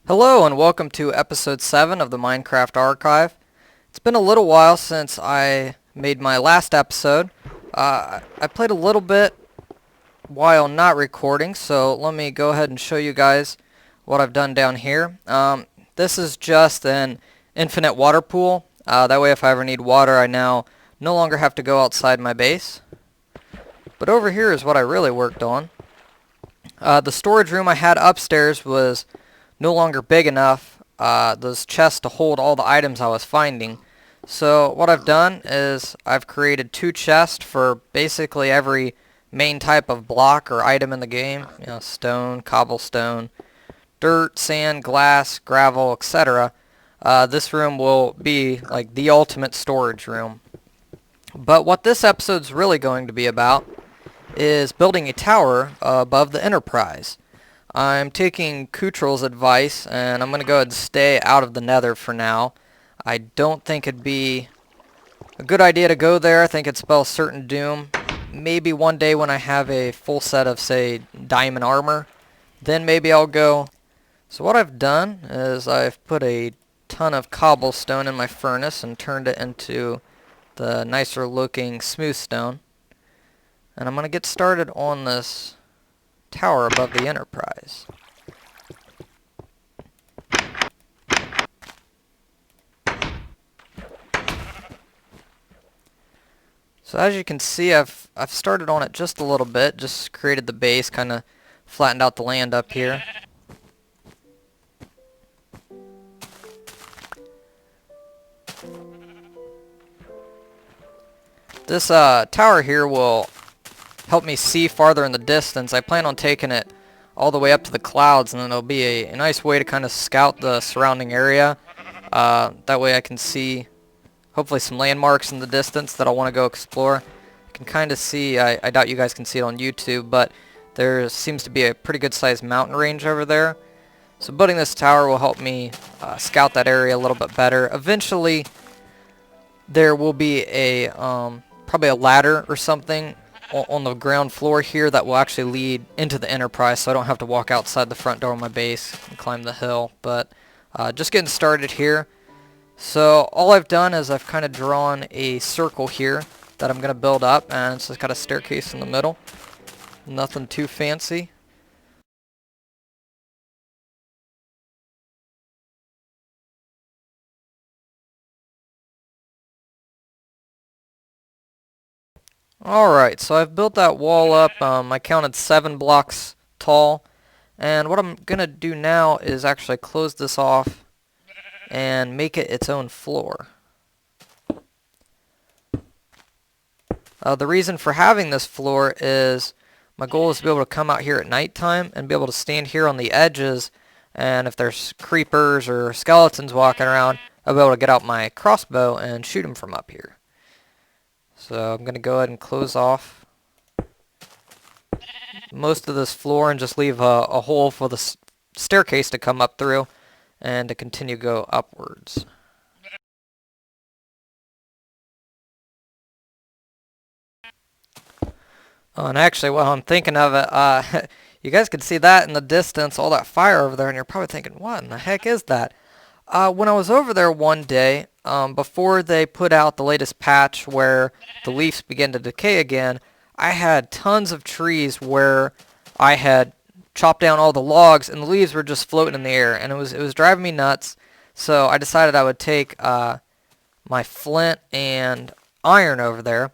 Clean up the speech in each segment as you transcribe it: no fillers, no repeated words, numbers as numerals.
Hello and welcome to episode 7 of the Minecraft Archive. It's been a little while since I made my last episode. I played a little bit while not recording, so let me go ahead and show you guys what I've done down here. This is just an infinite water pool. That way if I ever need water, I now no longer have to go outside my base. But over here is what I really worked on. The storage room I had upstairs was no longer big enough, those chests to hold all the items I was finding. So what I've done is I've created 2 chests for basically every main type of block or item in the game. You know, stone, cobblestone, dirt, sand, glass, gravel, etc. This room will be like the ultimate storage room. But what this episode's really going to be about is building a tower above the Enterprise. I'm taking Kutral's advice, and I'm going to go ahead and stay out of the Nether for now. I don't think it'd be a good idea to go there. I think it spells certain doom. Maybe one day when I have a full set of, say, diamond armor, then maybe I'll go. So what I've done is I've put a ton of cobblestone in my furnace and turned it into the nicer looking smooth stone. And I'm going to get started on this tower above the Enterprise. So as you can see, I've started on it just a little bit, just created the base, kind of flattened out the land up here. This tower here will help me see farther in the distance. I plan on taking it all the way up to the clouds, and then it'll be a nice way to kind of scout the surrounding area. That way I can see hopefully some landmarks in the distance that I want to go explore. I can kind of see, I doubt you guys can see it on YouTube, but there seems to be a pretty good sized mountain range over there. So building this tower will help me scout that area a little bit better. Eventually there will be a probably a ladder or something on the ground floor here that will actually lead into the Enterprise, so I don't have to walk outside the front door of my base and climb the hill. But just getting started here. So all I've done is I've kind of drawn a circle here that I'm going to build up, and it's just got a staircase in the middle. Nothing too fancy. Alright, so I've built that wall up. I counted 7 blocks tall. And what I'm going to do now is actually close this off and make it its own floor. The reason for having this floor is my goal is to be able to come out here at nighttime and be able to stand here on the edges, and if there's creepers or skeletons walking around, I'll be able to get out my crossbow and shoot them from up here. So I'm going to go ahead and close off most of this floor and just leave a hole for the staircase to come up through and to continue to go upwards. Oh, and actually, while I'm thinking of it, you guys can see that in the distance, all that fire over there, and you're probably thinking, what in the heck is that? When I was over there one day, before they put out the latest patch where the leaves begin to decay again, I had tons of trees where I had chopped down all the logs, and the leaves were just floating in the air, and it was driving me nuts. So I decided I would take my flint and iron over there,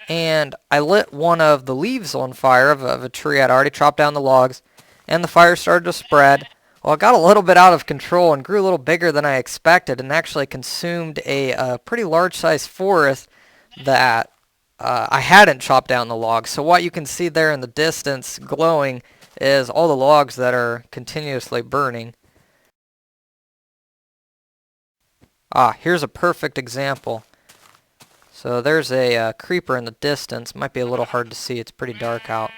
and I lit one of the leaves on fire of a tree. I'd already chopped down the logs, and the fire started to spread. Well, it got a little bit out of control and grew a little bigger than I expected, and actually consumed a pretty large-sized forest that I hadn't chopped down the logs. So what you can see there in the distance glowing is all the logs that are continuously burning. Here's a perfect example. So there's a creeper in the distance. Might be a little hard to see. It's pretty dark out.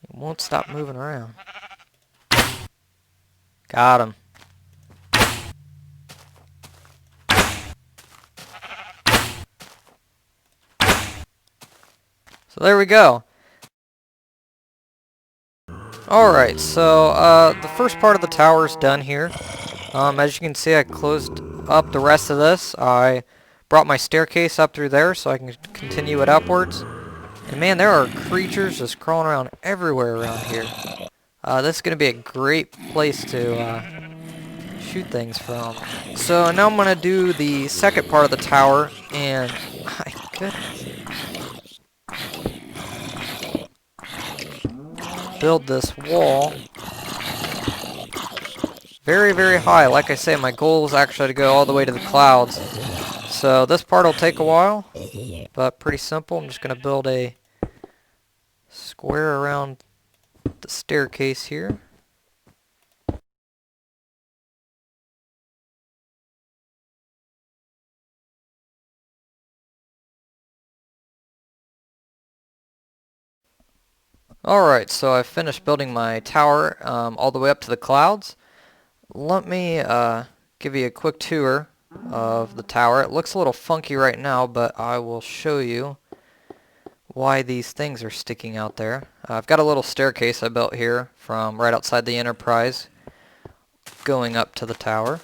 It won't stop moving around. Got him. So there we go. Alright, so the first part of the tower is done here. As you can see, I closed up the rest of this. I brought my staircase up through there so I can continue it upwards. And man, there are creatures just crawling around everywhere around here. This is going to be a great place to shoot things from. So now I'm going to do the second part of the tower, and my goodness. Build this wall very, very high. Like I say, my goal is actually to go all the way to the clouds. So this part will take a while, but pretty simple. I'm just going to build a square around the staircase here. Alright, so I've finished building my tower all the way up to the clouds. Let me give you a quick tour of the tower. It looks a little funky right now, but I will show you why these things are sticking out there. I've got a little staircase I built here from right outside the Enterprise going up to the tower.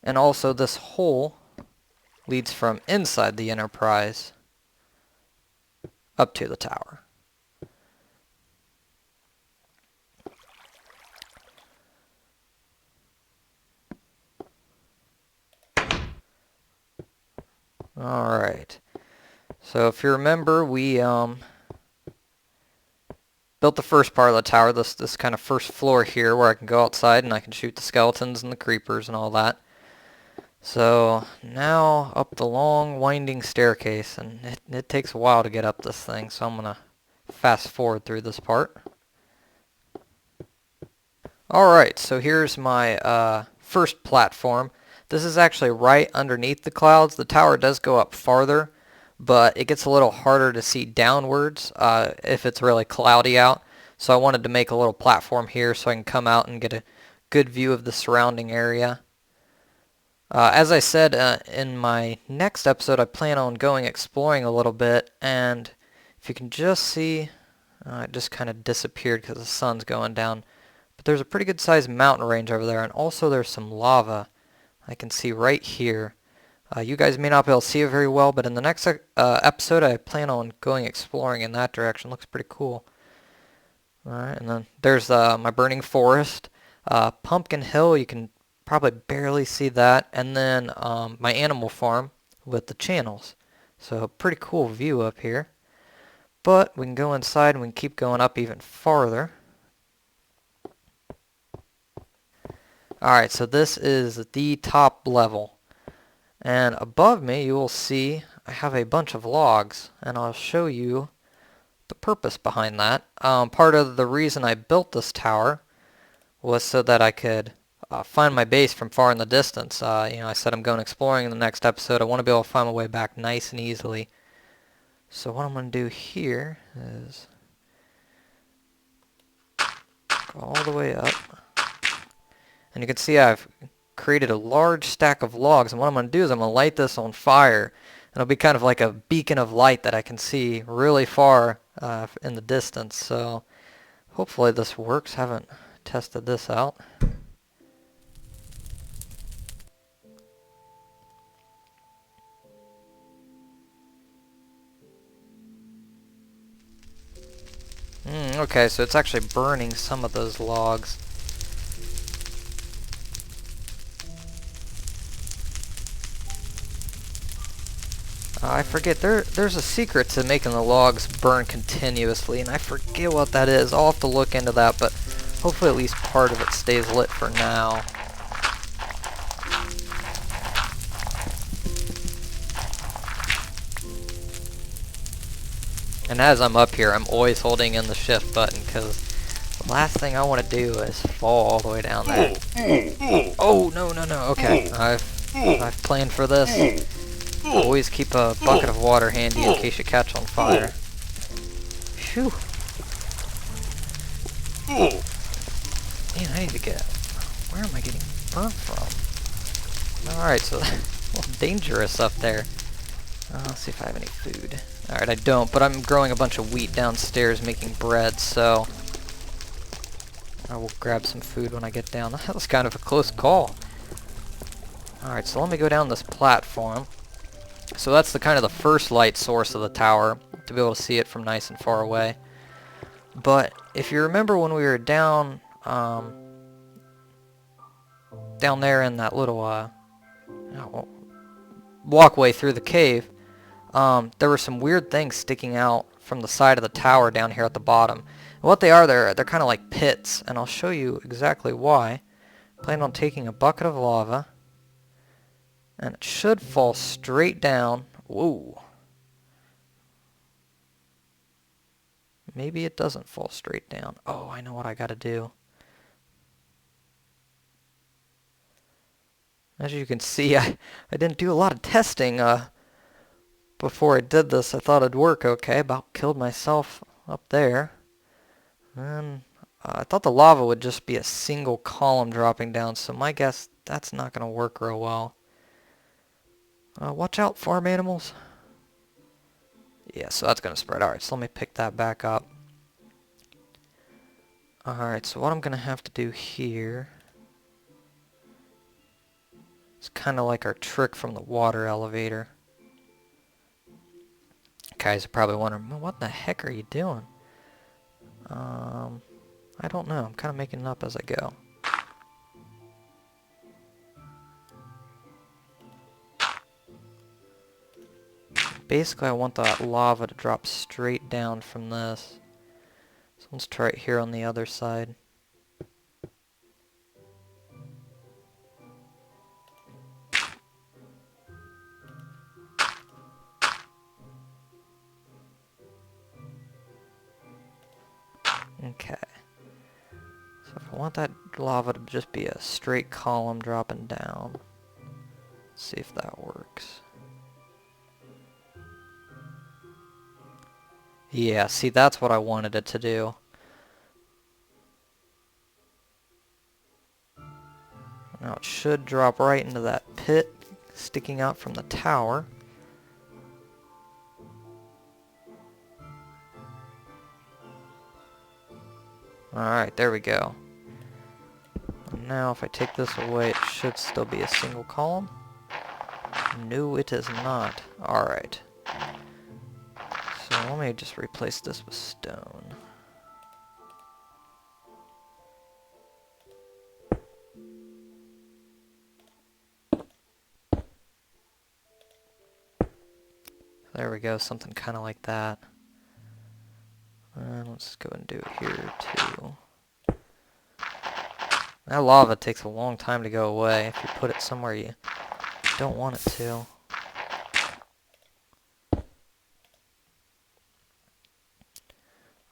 And also this hole leads from inside the Enterprise up to the tower. Alright, so if you remember, we built the first part of the tower, this kind of first floor here where I can go outside and I can shoot the skeletons and the creepers and all that. So now up the long winding staircase, and it takes a while to get up this thing, so I'm going to fast forward through this part. Alright, so here's my first platform. This is actually right underneath the clouds. The tower does go up farther, but it gets a little harder to see downwards if it's really cloudy out. So I wanted to make a little platform here so I can come out and get a good view of the surrounding area. As I said in my next episode, I plan on going exploring a little bit, and if you can just see, it just kind of disappeared because the sun's going down. But there's a pretty good sized mountain range over there, and also there's some lava I can see right here. You guys may not be able to see it very well, but in the next episode I plan on going exploring in that direction. Looks pretty cool. Alright, and then there's my burning forest. Pumpkin Hill, you can probably barely see that, and then my animal farm with the channels. So pretty cool view up here. But we can go inside and we can keep going up even farther. Alright, so this is the top level. And above me you will see I have a bunch of logs, and I'll show you the purpose behind that. Part of the reason I built this tower was so that I could find my base from far in the distance. I said I'm going exploring in the next episode. I want to be able to find my way back nice and easily. So what I'm going to do here is go all the way up. And you can see I've created a large stack of logs. And what I'm going to do is I'm going to light this on fire. And it'll be kind of like a beacon of light that I can see really far in the distance. So hopefully this works. Haven't tested this out. Okay, so it's actually burning some of those logs. I forget, there's a secret to making the logs burn continuously, and I forget what that is. I'll have to look into that, but hopefully at least part of it stays lit for now. And as I'm up here, I'm always holding in the shift button, because the last thing I want to do is fall all the way down there. Oh, no, okay. I've planned for this. Always keep a bucket of water handy in case you catch on fire. Phew. Man, I need to get... Where am I getting burnt from? Alright, so a little dangerous up there. Let's see if I have any food. Alright, I don't, but I'm growing a bunch of wheat downstairs making bread, so I will grab some food when I get down. That was kind of a close call. Alright, so let me go down this platform. So that's the kind of the first light source of the tower, to be able to see it from nice and far away. But if you remember when we were down there in that little walkway through the cave, there were some weird things sticking out from the side of the tower down here at the bottom. And what they are, they're kind of like pits, and I'll show you exactly why. Plan on taking a bucket of lava, and it should fall straight down. Whoa. Maybe it doesn't fall straight down. Oh, I know what I gotta do. As you can see, I didn't do a lot of testing before I did this. I thought it'd work okay. About killed myself up there. And I thought the lava would just be a single column dropping down, so my guess, that's not going to work real well. Watch out, farm animals. Yeah, so that's going to spread. Alright, so let me pick that back up. Alright, so what I'm going to have to do here... It's kind of like our trick from the water elevator. Guys are probably wondering, what the heck are you doing? I don't know. I'm kind of making it up as I go. Basically, I want that lava to drop straight down from this. So let's try it here on the other side. Okay. So if I want that lava to just be a straight column dropping down, let's see if that works. Yeah, see, that's what I wanted it to do. Now it should drop right into that pit sticking out from the tower. Alright, there we go. And now if I take this away, it should still be a single column. No, it is not. Alright. So let me just replace this with stone. There we go, something kind of like that. And let's go and do it here too. That lava takes a long time to go away if you put it somewhere you don't want it to.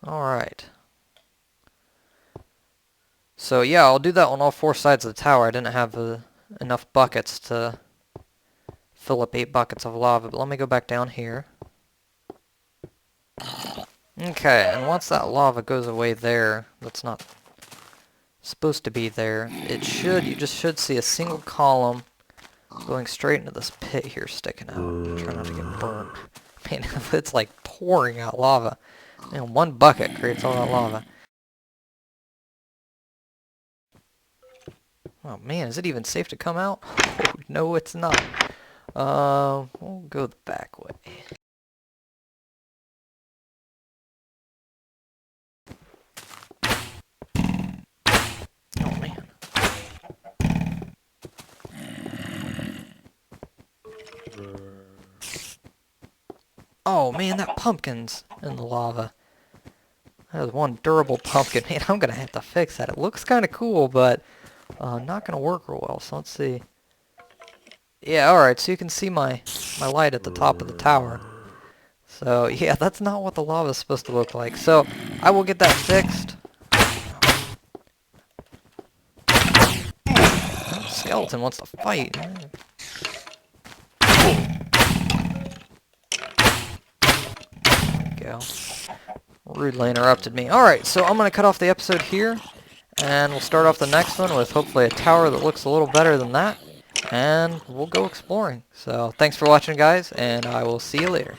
Alright. So yeah, I'll do that on all four sides of the tower. I didn't have enough buckets to fill up 8 buckets of lava, but let me go back down here. Okay, and once that lava goes away there, that's not supposed to be there, you just should see a single column going straight into this pit here sticking out. Try not to get burnt. Man, it's like pouring out lava. Man, 1 bucket creates all that lava. Oh man, is it even safe to come out? Oh, no, it's not. We'll go the back way. Oh man. Oh man, that pumpkin's in the lava. That was one durable pumpkin. Man, I'm gonna have to fix that. It looks kind of cool, but not gonna work real well. So let's see. Yeah, alright, so you can see my light at the top of the tower. So yeah, that's not what the lava is supposed to look like. So I will get that fixed. Oh, skeleton wants to fight. Go. Rudely interrupted me. Alright, so I'm going to cut off the episode here, and we'll start off the next one with hopefully a tower that looks a little better than that. and we'll go exploring. So thanks for watching, guys, and I will see you later.